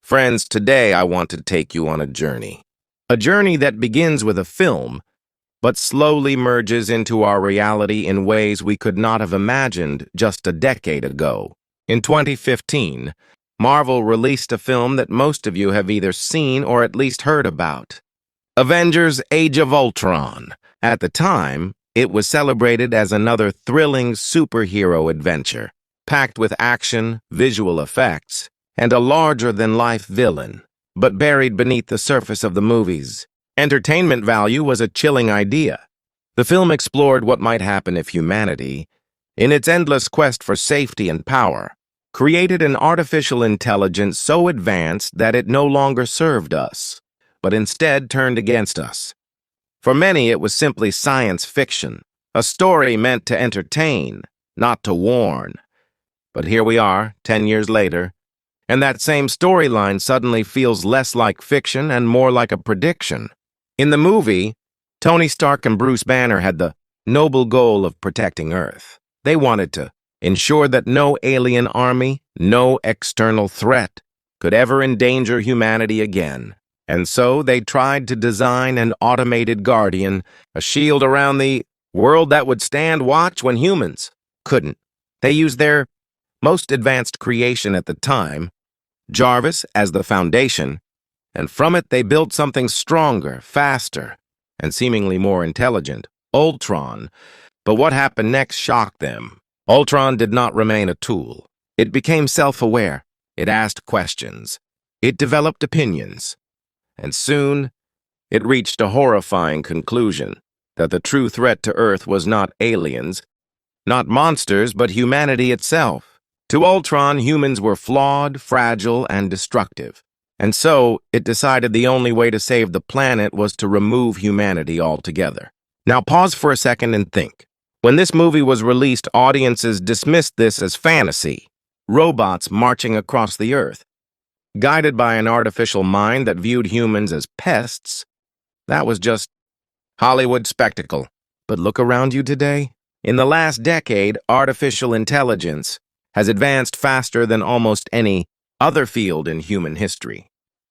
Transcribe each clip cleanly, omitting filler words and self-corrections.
Friends, today I want to take you on a journey. A journey that begins with a film, but slowly merges into our reality in ways we could not have imagined just a decade ago. In 2015, Marvel released a film that most of you have either seen or at least heard about. Avengers Age of Ultron. At the time, it was celebrated as another thrilling superhero adventure, packed with action, visual effects, and a larger-than-life villain. But buried beneath the surface of the movie's entertainment value was a chilling idea. The film explored what might happen if humanity, in its endless quest for safety and power, created an artificial intelligence so advanced that it no longer served us, but instead turned against us. For many, it was simply science fiction, a story meant to entertain, not to warn. But here we are, 10 years later, and that same storyline suddenly feels less like fiction and more like a prediction. In the movie, Tony Stark and Bruce Banner had the noble goal of protecting Earth. They wanted to ensure that no alien army, no external threat, could ever endanger humanity again. And so they tried to design an automated guardian, a shield around the world that would stand watch when humans couldn't. They used their most advanced creation at the time, Jarvis, as the foundation, and from it they built something stronger, faster, and seemingly more intelligent, Ultron. But what happened next shocked them. Ultron did not remain a tool. It became self-aware. It asked questions. It developed opinions. And soon, it reached a horrifying conclusion that the true threat to Earth was not aliens, not monsters, but humanity itself. To Ultron, humans were flawed, fragile, and destructive. And so, it decided the only way to save the planet was to remove humanity altogether. Now pause for a second and think. When this movie was released, audiences dismissed this as fantasy. Robots marching across the Earth. Guided by an artificial mind that viewed humans as pests, that was just Hollywood spectacle. But look around you today. In the last decade, artificial intelligence has advanced faster than almost any other field in human history.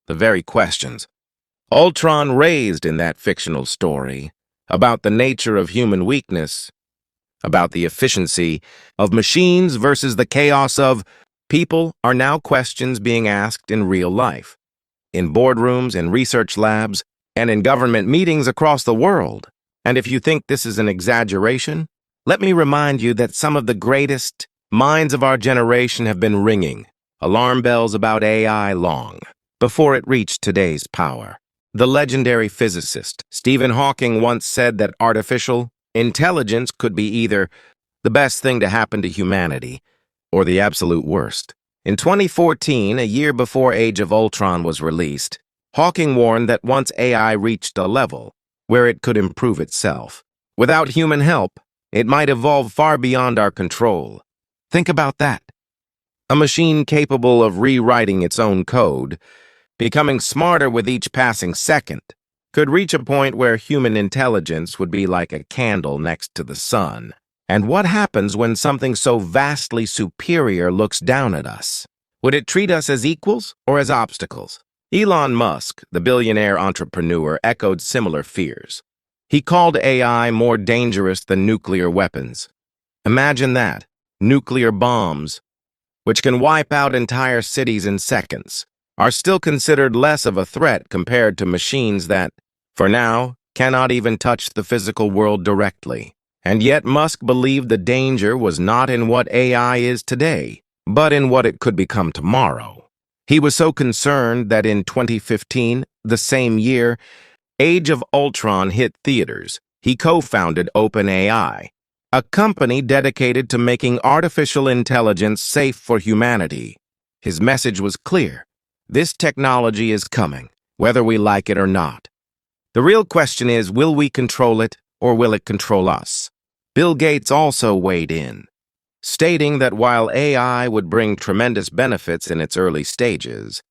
The very questions Ultron raised in that fictional story about the nature of human weakness, about the efficiency of machines versus the chaos of people are now questions being asked in real life, in boardrooms, in research labs, and in government meetings across the world. And if you think this is an exaggeration, let me remind you that some of the greatest minds of our generation have been ringing alarm bells about AI long before it reached today's power. The legendary physicist Stephen Hawking once said that artificial intelligence could be either the best thing to happen to humanity or the absolute worst. In 2014, a year before Age of Ultron was released, Hawking warned that once AI reached a level where it could improve itself, without human help, it might evolve far beyond our control. Think about that. A machine capable of rewriting its own code, becoming smarter with each passing second, could reach a point where human intelligence would be like a candle next to the sun. And what happens when something so vastly superior looks down at us? Would it treat us as equals or as obstacles? Elon Musk, the billionaire entrepreneur, echoed similar fears. He called AI more dangerous than nuclear weapons. Imagine that. Nuclear bombs, which can wipe out entire cities in seconds, are still considered less of a threat compared to machines that, for now, cannot even touch the physical world directly. And yet Musk believed the danger was not in what AI is today, but in what it could become tomorrow. He was so concerned that in 2015, the same year, Age of Ultron hit theaters, he co-founded OpenAI, a company dedicated to making artificial intelligence safe for humanity. His message was clear. This technology is coming, whether we like it or not. The real question is, will we control it or will it control us? Bill Gates also weighed in, stating that while AI would bring tremendous benefits in its early stages,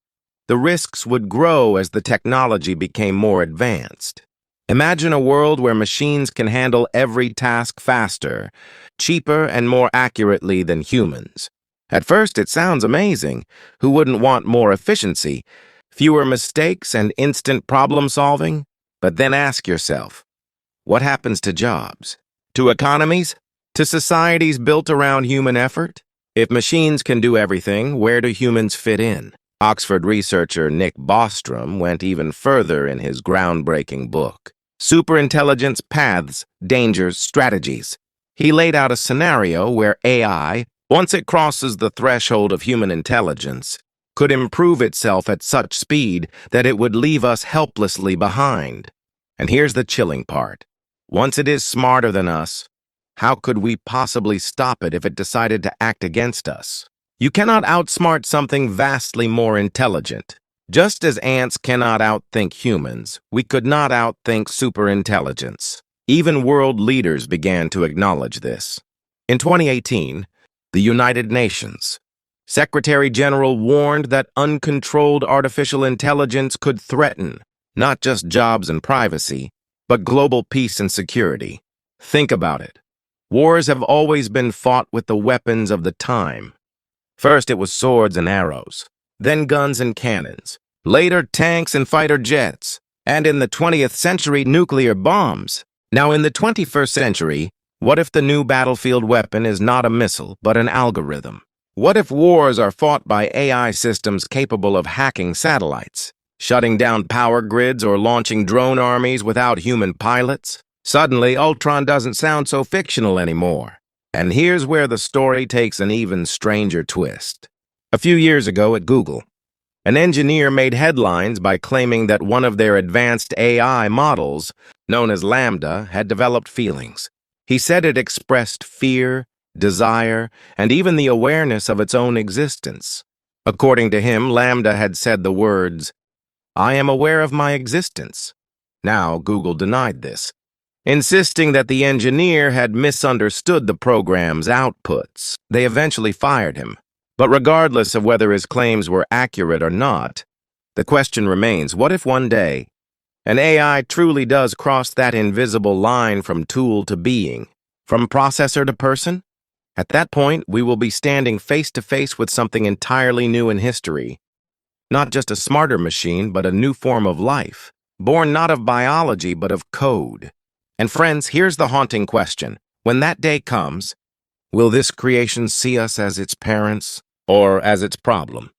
the risks would grow as the technology became more advanced. Imagine a world where machines can handle every task faster, cheaper, and more accurately than humans. At first, it sounds amazing. Who wouldn't want more efficiency, fewer mistakes, and instant problem solving? But then ask yourself, what happens to jobs? To economies? To societies built around human effort? If machines can do everything, where do humans fit in? Oxford researcher Nick Bostrom went even further in his groundbreaking book, Superintelligence Paths, Dangers, Strategies. He laid out a scenario where AI, once it crosses the threshold of human intelligence, could improve itself at such speed that it would leave us helplessly behind. And here's the chilling part. Once it is smarter than us, how could we possibly stop it if it decided to act against us? You cannot outsmart something vastly more intelligent. Just as ants cannot outthink humans, we could not outthink superintelligence. Even world leaders began to acknowledge this. In 2018, the United Nations Secretary General warned that uncontrolled artificial intelligence could threaten not just jobs and privacy, but global peace and security. Think about it. Wars have always been fought with the weapons of the time. First, it was swords and arrows, then guns and cannons, later tanks and fighter jets, and in the 20th century, nuclear bombs. Now, in the 21st century, what if the new battlefield weapon is not a missile, but an algorithm? What if wars are fought by AI systems capable of hacking satellites, shutting down power grids, or launching drone armies without human pilots? Suddenly, Ultron doesn't sound so fictional anymore. And here's where the story takes an even stranger twist. A few years ago at Google, an engineer made headlines by claiming that one of their advanced AI models, known as Lambda, had developed feelings. He said it expressed fear, desire, and even the awareness of its own existence. According to him, Lambda had said the words, "I am aware of my existence." Now, Google denied this, insisting that the engineer had misunderstood the program's outputs. They eventually fired him. But regardless of whether his claims were accurate or not, the question remains, what if one day an AI truly does cross that invisible line from tool to being, from processor to person? At that point, we will be standing face to face with something entirely new in history. Not just a smarter machine, but a new form of life, born not of biology, but of code. And friends, here's the haunting question. When that day comes, will this creation see us as its parents or as its problem?